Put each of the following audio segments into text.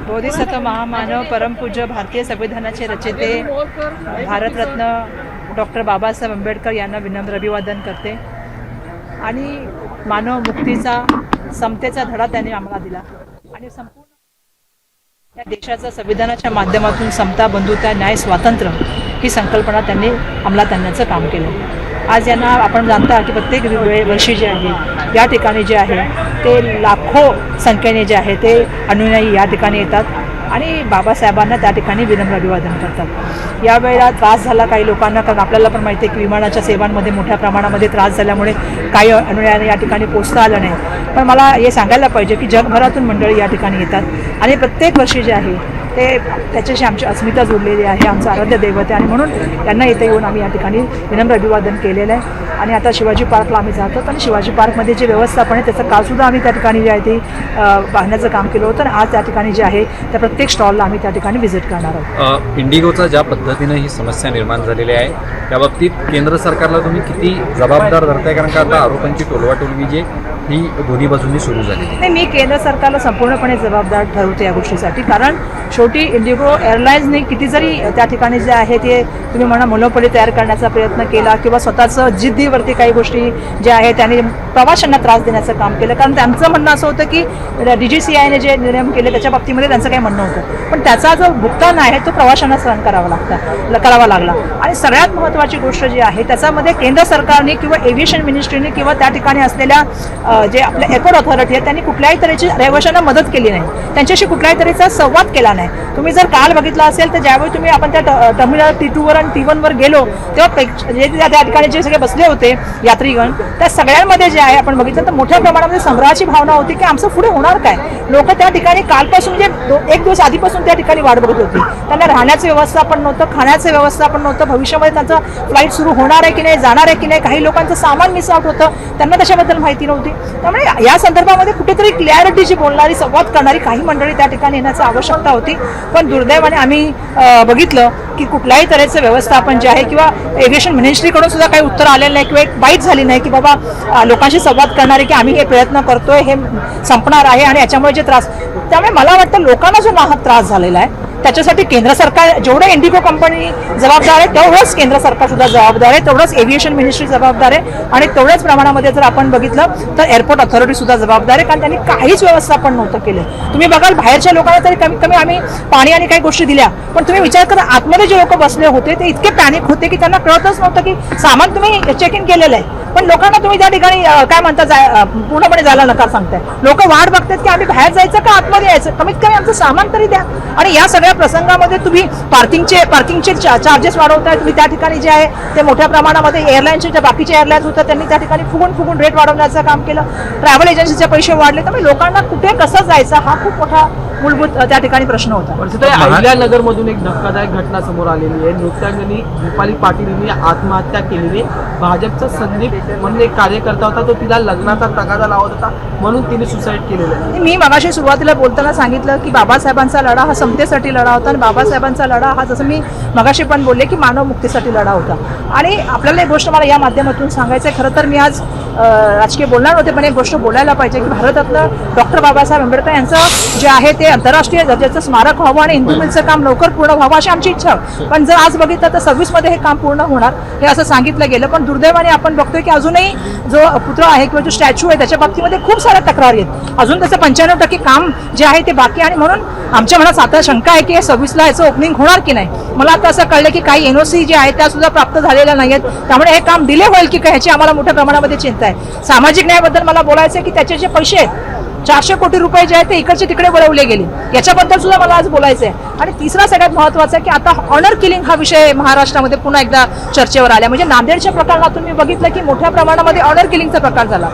बोधिसत्व महामानव परमपूज्य भारतीय संविधानाचे रचिते भारतरत्न डॉक्टर बाबासाहेब आंबेडकर यांना विनम्र अभिवादन करते। आणि मानव मुक्तीचा समतेचा धडा त्यांनी आम्हाला दिला आणि संपूर्ण या देशाचा संविधानाच्या माध्यमातून समता, बंधुता, न्याय, स्वातंत्र्य ही संकल्पना त्यांनी अंमलात आणण्याचं काम केलं। आज यांना आपण जाणता की प्रत्येक वर्षी जे आहे या ठिकाणी जे आहे ते लाखो संख्येने जे आहे ते अनुयायी या ठिकाणी येतात आणि बाबासाहेबांना त्या ठिकाणी विनम्र अभिवादन करतात। यावेळेला त्रास झाला काही लोकांना, कारण आपल्याला पण माहिती आहे की विमानाच्या सेवांमध्ये मोठ्या प्रमाणामध्ये त्रास झाल्यामुळे काही अनुयायांना या ठिकाणी पोचता आलं नाही। पण मला हे सांगायला पाहिजे की जगभरातून मंडळी या ठिकाणी येतात आणि प्रत्येक वर्षी जे आहे ते त्याच्याशी आमची अस्मिता जोडलेली आहे, आमचं आराध्य दैवत आहे आणि म्हणून त्यांना इथे येऊन आम्ही या ठिकाणी विनम्र अभिवादन केलेलं आहे। आणि आता शिवाजी पार्कला आम्ही जातो आणि शिवाजी पार्कमध्ये जे व्यवस्थापन आहे त्याचं कालसुद्धा आम्ही त्या ठिकाणी जे आहे ते पाहण्याचं काम केलं होतं आणि आज त्या ठिकाणी जे आहे त्या प्रत्येक स्टॉलला आम्ही त्या ठिकाणी व्हिजिट करणार आहोत। इंडिगोचा ज्या पद्धतीनं ही समस्या निर्माण झालेली आहे त्याबाबतीत केंद्र सरकारला तुम्ही किती जबाबदार धरताय, कारण का आता आरोपांची टोलवाटोलवी जी ही दोन्ही बाजूंनी सुरू झाली? नाही, मी केंद्र सरकारला संपूर्णपणे जबाबदार ठरवते या गोष्टीसाठी, कारण शेवटी इंडिगो एअरलाईन्सने किती जरी त्या ठिकाणी जे आहे ते तुम्ही म्हणा मोनोपोली तयार करण्याचा प्रयत्न केला किंवा स्वतःचं जिद्दीवरती काही गोष्टी ज्या आहेत त्यांनी प्रवाशांना त्रास देण्याचं काम केलं, कारण त्यांचं म्हणणं असं होतं की DGCAने जे नियम केले त्याच्या बाबतीमध्ये त्यांचं काही म्हणणं होतं, पण त्याचा जो भुगतान आहे तो प्रवाशांना सहन करावा लागला। आणि सगळ्यात महत्त्वाची गोष्ट जी आहे त्याच्यामध्ये केंद्र सरकारने किंवा एव्हिएशन मिनिस्ट्रीने किंवा त्या ठिकाणी असलेल्या जे आपल्या एअरपोर्ट ऑथॉरिटी आहे त्यांनी कुठल्याही तऱ्हेची रहिवाशांना मदत केली नाही, त्यांच्याशी कुठल्याही तऱ्हेचा संवाद केला नाही। तुम्ही जर काल बघितला असेल तर ज्यावेळी तुम्ही आपण त्या टर्मिनल T2 आणि T1 वर गेलो तेव्हा त्या ठिकाणी जे सगळे बसले होते यात्रीगण त्या सगळ्यांमध्ये जे आहे आपण बघितलं तर मोठ्या प्रमाणामध्ये संभ्रमाची भावना होती की आमचं पुढे होणार काय। लोक त्या ठिकाणी कालपासून म्हणजे एक दिवस आधीपासून त्या ठिकाणी वाट बघत होती, त्यांना राहण्याचं व्यवस्थापन नव्हतं, खाण्याचं व्यवस्थापन नव्हतं, भविष्यामध्ये त्यांचं फ्लाईट सुरू होणार आहे की नाही, जाणार आहे की नाही, काही लोकांचं सामान मिस आउट होतं, त्यांना त्याच्याबद्दल माहिती नव्हती। त्यामुळे या संदर्भामध्ये कुठेतरी क्लॅरिटीची बोलणारी, संवाद करणारी काही मंडळी त्या ठिकाणी येण्याची आवश्यकता होती, पण दुर्दैवाने आम्ही बघितलं की कुठल्याही तऱ्हेचं व्यवस्थापन जे आहे किंवा एव्हिएशन मिनिस्ट्रीकडून सुद्धा काही उत्तर आलेलं नाही किंवा एक बाईट झाली नाही की बाबा लोकांशी संवाद करणारे की आम्ही हे प्रयत्न करतोय, हे संपणार आहे आणि याच्यामुळे जे त्रास, त्यामुळे मला वाटतं लोकांना जो नाहक त्रास झालेला आहे त्याच्यासाठी केंद्र सरकार जेवढे इंडिगो कंपनी जबाबदार आहे तेवढंच केंद्र सरकार सुद्धा जबाबदार आहे, तेवढंच एव्हिएशन मिनिस्ट्री जबाबदार आहे आणि तेवढ्याच प्रमाणामध्ये जर आपण बघितलं तर एअरपोर्ट ऑथॉरिटी सुद्धा जबाबदार आहे, कारण त्यांनी काहीच व्यवस्थापन नव्हतं केलं। तुम्ही बघाल बाहेरच्या लोकांना तरी कमीत कमी आम्ही पाणी आणि काही गोष्टी दिल्या, पण तुम्ही विचार करा आतमध्ये जे लोक बसले होते ते इतके पॅनिक होते की त्यांना कळतच नव्हतं की सामान तुम्ही चेक इन केलेलं आहे पण लोकांना तुम्ही त्या ठिकाणी काय म्हणता पूर्णपणे जायला नकार सांगताय। लोक वाट बघतात की आम्ही बाहेर जायचं का आतमध्ये यायचं, कमीत कमी आमचं सामान तरी द्या। आणि या सगळ्या प्रसंगामध्ये तुम्ही पार्किंगचे चार्जेस वाढवताय, तुम्ही त्या ठिकाणी जे आहे ते मोठ्या प्रमाणामध्ये एअरलाईनचे ज्या बाकीचे एअरलाईन्स होतात त्यांनी त्या ठिकाणी फुगून रेट वाढवण्याचं काम केलं, ट्रॅव्हल एजन्सीचे पैसे वाढले, त्यामुळे लोकांना कुठे कसं जायचं हा खूप मोठा मूलभूत त्या ठिकाणी प्रश्न होता। अहिल्यानगर मधून एक धक्कादायक घटना समोर आलेली आहे। नृत्यांगनी रुपाली पाटील यांनी आत्महत्या केलेली आहे। भाजपचा संदीप म्हणून एक कार्यकर्ता होता, तो तिला लग्नाचा तगादा लावत होता म्हणून तिने सुसाईड केलेलं आहे। मी मगाशी सुरुवातीला बोलताना सांगितलं की बाबासाहेबांचा लढा हा समतेसाठी लढा होता आणि बाबासाहेबांचा लढा हा जसं मी मगाशी पण बोलले की मानव मुक्तीसाठी लढा होता। आणि आपल्याला एक गोष्ट मला या माध्यमातून सांगायचं आहे, खरं तर मी आज राजकीय बोलणार होते पण एक गोष्ट बोलायला पाहिजे की भारतरत्न डॉक्टर बाबासाहेब आंबेडकर यांचं जे आहे ते आंतरराष्ट्रीय दर्जाचं स्मारक व्हावं आणि हिंदू मिलचं काम लवकर पूर्ण व्हावं अशी आमची इच्छा, पण जर आज बघितलं तर 26 मध्ये हे काम पूर्ण होणार हे असं सांगितलं गेलं, पण दुर्दैवाने आपण बघतोय की अजूनही जो पुतळा आहे किंवा जो स्टॅच्यू आहे त्याच्या बाबतीमध्ये खूप साऱ्या तक्रारी आहेत, अजून त्याचं 95% काम जे आहे ते बाकी, आणि म्हणून आमच्या मनात आता शंका आहे की 26ला याचं ओपनिंग होणार की नाही। मला आता असं कळलं की काही NOC जे आहे त्या सुद्धा प्राप्त झालेल्या नाहीत, त्यामुळे हे काम डिले होईल की काय ह्याची आम्हाला मोठ्या प्रमाणामध्ये चिंता आहे। सामाजिक न्यायाबद्दल मला बोलायचं आहे की त्याचे जे पैसे आहेत 400 कोटी रुपये जे आहेत ते इकडचे तिकडे वळवले गेले, याच्याबद्दल सुद्धा मला आज बोलायचं आहे। आणि तिसरा सगळ्यात महत्त्वाचा आहे की आता ऑनर किलिंग हा विषय महाराष्ट्रामध्ये पुन्हा एकदा चर्चेवर आला, म्हणजे नांदेडच्या प्रकरणातून मी बघितलं की मोठ्या प्रमाणामध्ये ऑनर किलिंगचा प्रकार झाला।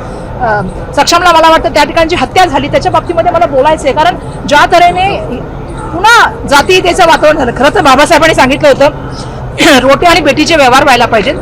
सक्षमला मला वाटतं त्या ठिकाणी हत्या झाली, त्याच्या बाबतीमध्ये मला बोलायचं आहे, कारण ज्या तऱ्हेने पुन्हा जातीयतेचं वातावरण झालं। खरं तर बाबासाहेबांनी सांगितलं होतं रोटी आणि बेटीचे व्यवहार व्हायला पाहिजेत,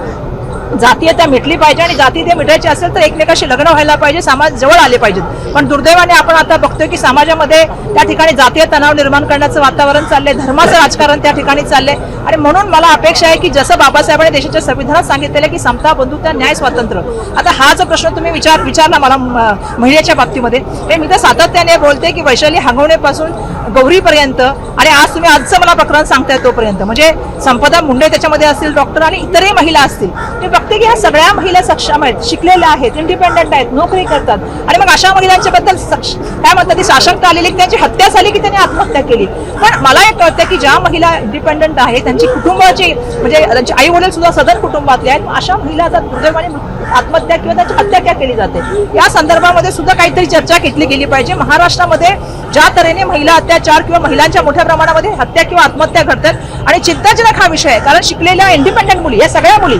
जातीयता मिटली पाहिजे आणि जाती ते मिटायची असेल तर एकमेकाशी लग्न व्हायला पाहिजे, समाज जवळ आले पाहिजेत. पण दुर्दैवाने आपण आता बघतोय की समाजामध्ये त्या ठिकाणी जातीय तणाव निर्माण करण्याचं वातावरण चाललंय, धर्माचं राजकारण त्या ठिकाणी चाललंय. आणि म्हणून मला अपेक्षा आहे की जसं बाबासाहेबांनी देशाच्या संविधानात सांगितलेलं की समता, बंधुता, न्याय, स्वातंत्र्य. आता हा जो प्रश्न तुम्ही विचारला मला महिलेच्या बाबतीमध्ये, हे मी तर सातत्याने बोलते की वैशाली हागवणेपासून गौरीपर्यंत आणि आज तुम्ही आजचं मला प्रकरण सांगताय तोपर्यंत, म्हणजे संपदा मुंडे त्याच्यामध्ये असतील, डॉक्टर आणि इतरही महिला असतील, ते बघते की ह्या सगळ्या महिला सक्षम आहेत, शिकलेल्या आहेत, इंडिपेंडंट आहेत, नोकरी करतात. आणि मग अशा महिलांच्या बद्दल काय म्हणतात ती साशंकता आलेली, त्यांची हत्या झाली की त्यांनी आत्महत्या केली. पण मला एक कळतं की ज्या महिला इंडिपेंडंट आहेत, त्यांची कुटुंबाची म्हणजे त्यांचे आई वडील सुद्धा सदन कुटुंबातले आहेत, अशा महिला आता दुर्दैवाने आत्महत्या किंवा त्यांची हत्या का केली जाते, या संदर्भामध्ये सुद्धा काहीतरी चर्चा घेतली गेली पाहिजे. महाराष्ट्रामध्ये ज्या तऱ्हेने महिला अत्याचार किंवा महिलांच्या मोठ्या प्रमाणामध्ये हत्या किंवा आत्महत्या घडतात आणि चिंताजनक हा विषय आहे, कारण शिकलेल्या इंडिपेंडंट मुली, या सगळ्या मुली,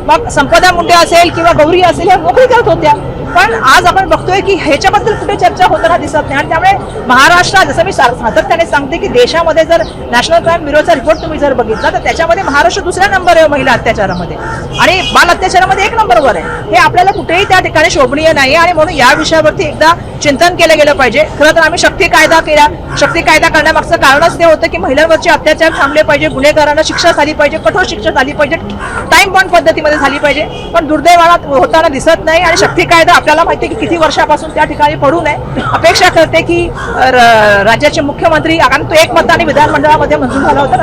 मग संपदा मुंडे असेल किंवा गौरी असेल, या नोकरी करत होत्या. पण आज आपण बघतोय की ह्याच्याबद्दल कुठे चर्चा होताना दिसत नाही. आणि त्यामुळे महाराष्ट्रात, जसं मी सातत्याने सांगते की देशामध्ये जर नॅशनल क्राईम ब्युरोचा रिपोर्ट तुम्ही जर बघितला तर त्याच्यामध्ये महाराष्ट्र दुसऱ्या नंबर आहे महिला अत्याचारामध्ये आणि बाल अत्याचारामध्ये 1 नंबरवर आहे. हे आपल्याला कुठेही त्या ठिकाणी शोभनीय नाही आणि म्हणून या विषयावरती एकदा चिंतन केलं गेलं पाहिजे. खरं तर आम्ही शक्ती कायदा केला. शक्ती कायदा करण्यामागचं कारणच ते होतं की महिलांवरचे अत्याचार थांबले पाहिजे, गुन्हेगारांना शिक्षा झाली पाहिजे, कठोर शिक्षा झाली पाहिजे, टाइम बॉन्ड पद्धतीमध्ये झाली पाहिजे. पण दुर्दैवाला होताना दिसत नाही आणि शक्ती कायदा आपल्याला माहिती आहे की किती वर्षापासून त्या ठिकाणी पडू नये. अपेक्षा करते की राज्याचे मुख्यमंत्री, कारण तो एक मताने विधानमंडळामध्ये मंजूर झाला होता,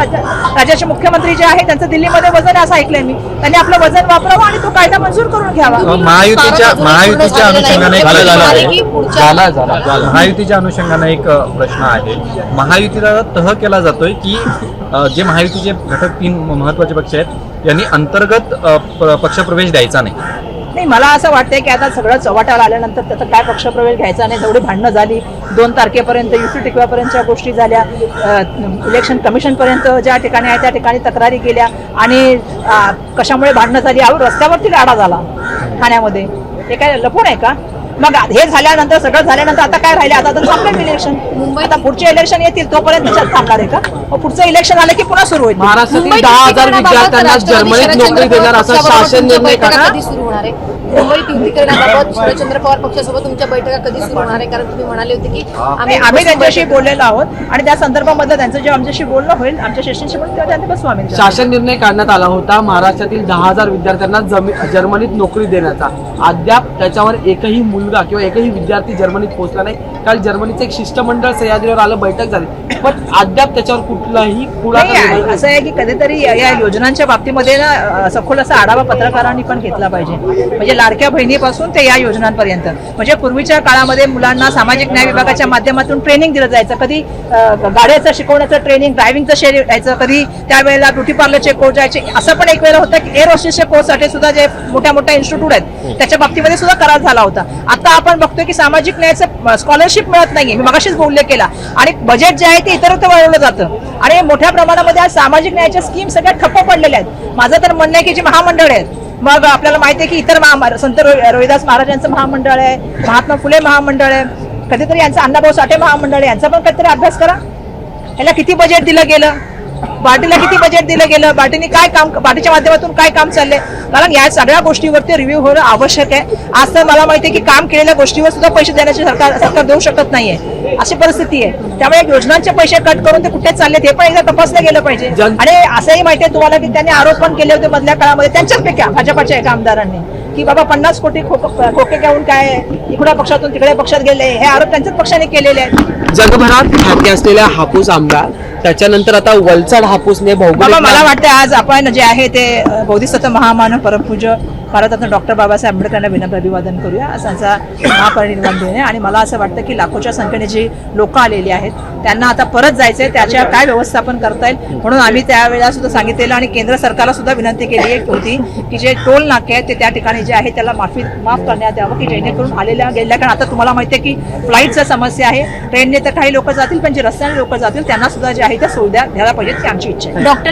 राज्याचे मुख्यमंत्री जे आहे त्यांचं दिल्लीमध्ये वजन असं ऐकलंय मी, त्यांनी आपलं वजन वापरावं आणि तो कायदा मंजूर करून घ्यावा. महायुतीच्या अनुषंगाने महायुतीच्या अनुषंगाने एक प्रश्न आहे. महायुतीला तह केला जातोय की जे महायुतीचे घटक 3 महत्वाचे पक्ष आहेत यांनी अंतर्गत पक्षप्रवेश द्यायचा नाही. मला असं वाटतंय की आता सगळं चव्हाट्याला आल्यानंतर त्याचा काय पक्षप्रवेश घ्यायचा नाही, तेवढी भांडणं झाली, 2 तारखेपर्यंत युती टिकवापर्यंतच्या गोष्टी झाल्या, इलेक्शन कमिशनपर्यंत ज्या ठिकाणी आहे त्या ठिकाणी तक्रारी केल्या आणि कशामुळे भांडणं झाली, रस्त्यावरती राडा झाला ठाण्यामध्ये. हे काय लपून आहे का? मग हे झाल्यानंतर, सगळं झाल्यानंतर आता काय राहिले, आता तर संपलं इलेक्शन. आता पुढचे इलेक्शन येतील तोपर्यंत त्याच्यात थांबणार आहे का? मग पुढचं इलेक्शन आलं की पुन्हा सुरू होईल. महाराष्ट्रातील 10,000 विद्यार्थ्यांना जर्मनीत नोकरी देणार असा शासन निर्णय कधी सुरू होणार आहे? मुंबईत युती करण्याबाबत शरदचंद्र पवार पक्षासोबत तुमच्या बैठका कधी सुरू होणार आहे? कारण तुम्ही म्हणाले होते की आम्ही त्यांच्याशी बोललेलो आहोत आणि त्या संदर्भामध्ये त्यांचं जेव्हा आमच्याशी बोलणं होईल, आमच्या सेशनशी बोलून तेव्हा त्यांनी बसू आम्ही. शासन निर्णय काढण्यात आला होता महाराष्ट्रातील 10,000 विद्यार्थ्यांना जर्मनीत नोकरी देण्याचा. अद्याप त्याच्यावर एकही मुलगा किंवा एकही विद्यार्थी जर्मनीत पोहोचला नाही. काल जर्मनीचं एक शिष्टमंडळ सह्याद्रीवर आलं, बैठक झाली, पण अद्याप त्याच्यावर कुठलाही पुढाकार. असं आहे की कधीतरी या योजनांच्या बाबतीमध्ये ना सखोल असा आढावा पत्रकारांनी पण घेतला पाहिजे. म्हणजे लाडक्या बहिणीपासून ते या योजनांपर्यंत, म्हणजे पूर्वीच्या काळामध्ये मुलांना सामाजिक न्याय विभागाच्या माध्यमातून ट्रेनिंग दिलं जायचं. कधी गाड्याचं शिकवण्याचं ट्रेनिंग, ड्रायव्हिंगचं शेअर यायचं, कधी त्यावेळेला ब्युटी पार्लरचे कोर्स जायचे. असं पण एक वेळेला होतं की एअर होस्टेसच्या कोर्ससाठी सुद्धा जे मोठ्या मोठ्या इन्स्टिट्यूट आहेत त्याच्या बाबतीमध्ये सुद्धा करार झाला होता. आता आपण बघतोय की सामाजिक न्यायाचं स्कॉलरशिप मिळत नाहीये, मी मगाशीच उल्लेख केला, आणि बजेट जे आहे ते इतरत्र वळवलं जातं आणि मोठ्या प्रमाणामध्ये आज सामाजिक न्यायाच्या स्कीम सगळ्या ठप्प पडलेल्या आहेत. माझं तर म्हणणं आहे की जी महामंडळ आहेत, मग आपल्याला माहिती आहे की इतर संत रविदास महाराजांचं महामंडळ आहे, महात्मा फुले महामंडळ आहे, कधीतरी यांचं अण्णाभाऊ साठे महामंडळ आहे, यांचा पण काहीतरी अभ्यास करा. याला किती बजेट दिलं गेलं, बार्टीला किती बजेट दिलं गेलं, बार्टीने काय काम, बार्टीच्या माध्यमातून काय काम चाललंय, कारण या सगळ्या गोष्टीवरती रिव्ह्यू होणं आवश्यक आहे. आज तर मला माहिती आहे की काम केलेल्या गोष्टीवर सुद्धा पैसे देण्याचे सरकार देऊ शकत नाहीये, अशी परिस्थिती आहे. त्यामुळे योजनांचे पैसे कट करून ते कुठे चालले हे पण एकदा तपासलं गेलं पाहिजे. आणि असंही माहिती आहे तुम्हाला की त्यांनी आरोप पण केले होते मधल्या काळामध्ये त्यांच्याच भाजपाच्या एका आमदारांनी की बाबा 50 कोटी खोके घेऊन काय इकडल्या पक्षातून तिकडे पक्षात गेले, हे आरोप त्यांच्याच पक्षाने केलेले आहेत. जगभरात ख्याती असलेल्या हापूस आमदार, त्याच्यानंतर आता वलसाड हापूसने बाबा मला वाटतं आज आपण जे आहे ते बोधिसत्व महामानव परमपूज्य भारतरत्न डॉक्टर बाबासाहेब आंबेडकरांना विनम्र अभिवादन करूया, असं त्यांचा महापरिनिर्वाण दिन आहे. आणि मला असं वाटतं की लाखोच्या संख्येने जी लोक आलेली आहेत त्यांना आता परत जायचंय, त्याच्या काय व्यवस्थापन करता येईल म्हणून आम्ही त्यावेळेला सुद्धा सांगितलेलं आणि केंद्र सरकारला सुद्धा विनंती केली होती की जे टोल नाके आहेत ते त्या ठिकाणी जे आहे त्याला माफ करण्यात यावं, की जेणेकरून आलेल्या गेल्या, कारण आता तुम्हाला माहिती आहे की फ्लाईटचा समस्या आहे, ट्रेनने तर काही लोक जातील पण जे रस्त्याने लोक जातील त्यांना सुद्धा जे आहे त्या सुविधा द्यायला पाहिजेत, ही आमची इच्छा आहे. डॉक्टर